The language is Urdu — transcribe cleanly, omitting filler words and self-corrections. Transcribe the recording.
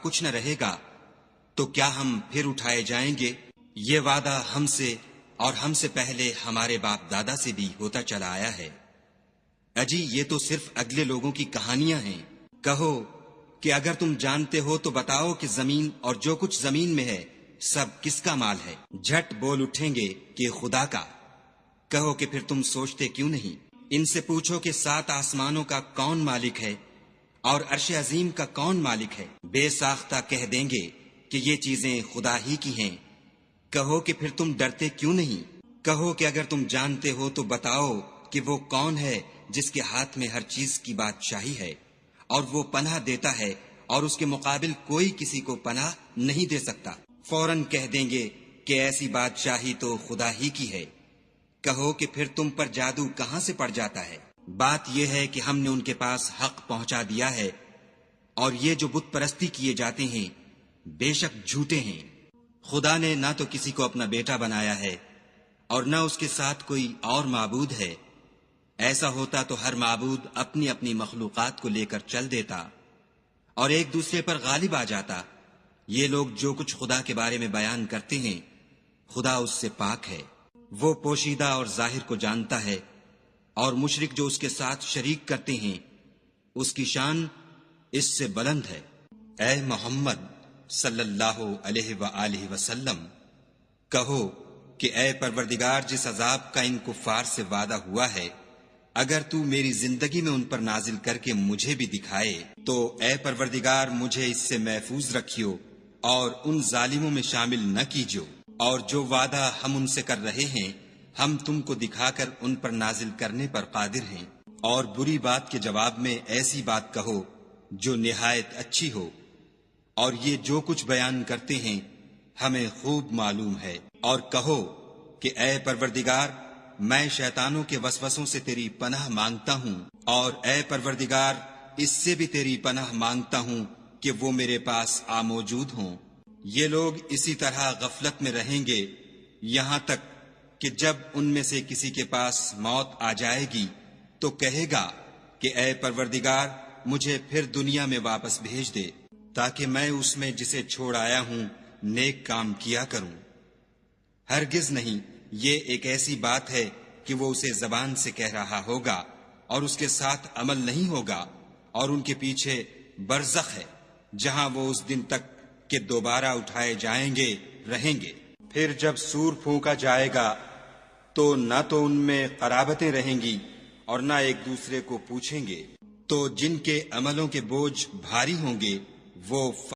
کچھ نہ رہے گا تو کیا ہم پھر اٹھائے جائیں گے؟ یہ وعدہ ہم سے اور ہم سے پہلے ہمارے باپ دادا سے بھی ہوتا چلا آیا ہے۔ اجی یہ تو صرف اگلے لوگوں کی کہانیاں ہیں۔ کہو کہ اگر تم جانتے ہو تو بتاؤ کہ زمین اور جو کچھ زمین میں ہے سب کس کا مال ہے؟ جھٹ بول اٹھیں گے کہ خدا کا۔ کہو کہ پھر تم سوچتے کیوں نہیں؟ ان سے پوچھو کہ 7 آسمانوں کا کون مالک ہے اور عرش عظیم کا کون مالک ہے؟ بے ساختہ کہہ دیں گے کہ یہ چیزیں خدا ہی کی ہیں۔ کہو کہ پھر تم ڈرتے کیوں نہیں؟ کہو کہ اگر تم جانتے ہو تو بتاؤ کہ وہ کون ہے جس کے ہاتھ میں ہر چیز کی بادشاہی ہے، اور وہ پناہ دیتا ہے اور اس کے مقابل کوئی کسی کو پناہ نہیں دے سکتا۔ فوراً کہہ دیں گے کہ ایسی بادشاہی تو خدا ہی کی ہے۔ کہو کہ پھر تم پر جادو کہاں سے پڑ جاتا ہے؟ بات یہ ہے کہ ہم نے ان کے پاس حق پہنچا دیا ہے، اور یہ جو بت پرستی کیے جاتے ہیں بے شک جھوٹے ہیں۔ خدا نے نہ تو کسی کو اپنا بیٹا بنایا ہے اور نہ اس کے ساتھ کوئی اور معبود ہے۔ ایسا ہوتا تو ہر معبود اپنی اپنی مخلوقات کو لے کر چل دیتا اور ایک دوسرے پر غالب آ جاتا۔ یہ لوگ جو کچھ خدا کے بارے میں بیان کرتے ہیں خدا اس سے پاک ہے، وہ پوشیدہ اور ظاہر کو جانتا ہے، اور مشرک جو اس کے ساتھ شریک کرتے ہیں اس کی شان اس سے بلند ہے۔ اے محمد صلی اللہ علیہ وآلہ وسلم، کہو کہ اے پروردگار، جس عذاب کا ان کفار سے وعدہ ہوا ہے اگر تو میری زندگی میں ان پر نازل کر کے مجھے بھی دکھائے تو اے پروردگار مجھے اس سے محفوظ رکھیو اور ان ظالموں میں شامل نہ کیجو، اور جو وعدہ ہم ان سے کر رہے ہیں ہم تم کو دکھا کر ان پر نازل کرنے پر قادر ہیں۔ اور بری بات کے جواب میں ایسی بات کہو جو نہایت اچھی ہو، اور یہ جو کچھ بیان کرتے ہیں ہمیں خوب معلوم ہے۔ اور کہو کہ اے پروردگار، میں شیطانوں کے وسوسوں سے تیری پناہ مانگتا ہوں، اور اے پروردگار اس سے بھی تیری پناہ مانگتا ہوں کہ وہ میرے پاس موجود ہوں۔ یہ لوگ اسی طرح غفلت میں رہیں گے یہاں تک کہ جب ان میں سے کسی کے پاس موت آ جائے گی تو کہے گا کہ اے پروردگار مجھے پھر دنیا میں واپس بھیج دے تاکہ میں اس میں جسے چھوڑ آیا ہوں نیک کام کیا کروں۔ ہرگز نہیں، یہ ایک ایسی بات ہے کہ وہ اسے زبان سے کہہ رہا ہوگا اور اس کے ساتھ عمل نہیں ہوگا، اور ان کے پیچھے برزخ ہے جہاں وہ اس دن تک کہ دوبارہ اٹھائے جائیں گے رہیں گے۔ پھر جب سور پھونکا جائے گا تو نہ تو ان میں قرابتیں رہیں گی اور نہ ایک دوسرے کو پوچھیں گے، تو جن کے عملوں کے بوجھ بھاری ہوں گے وہ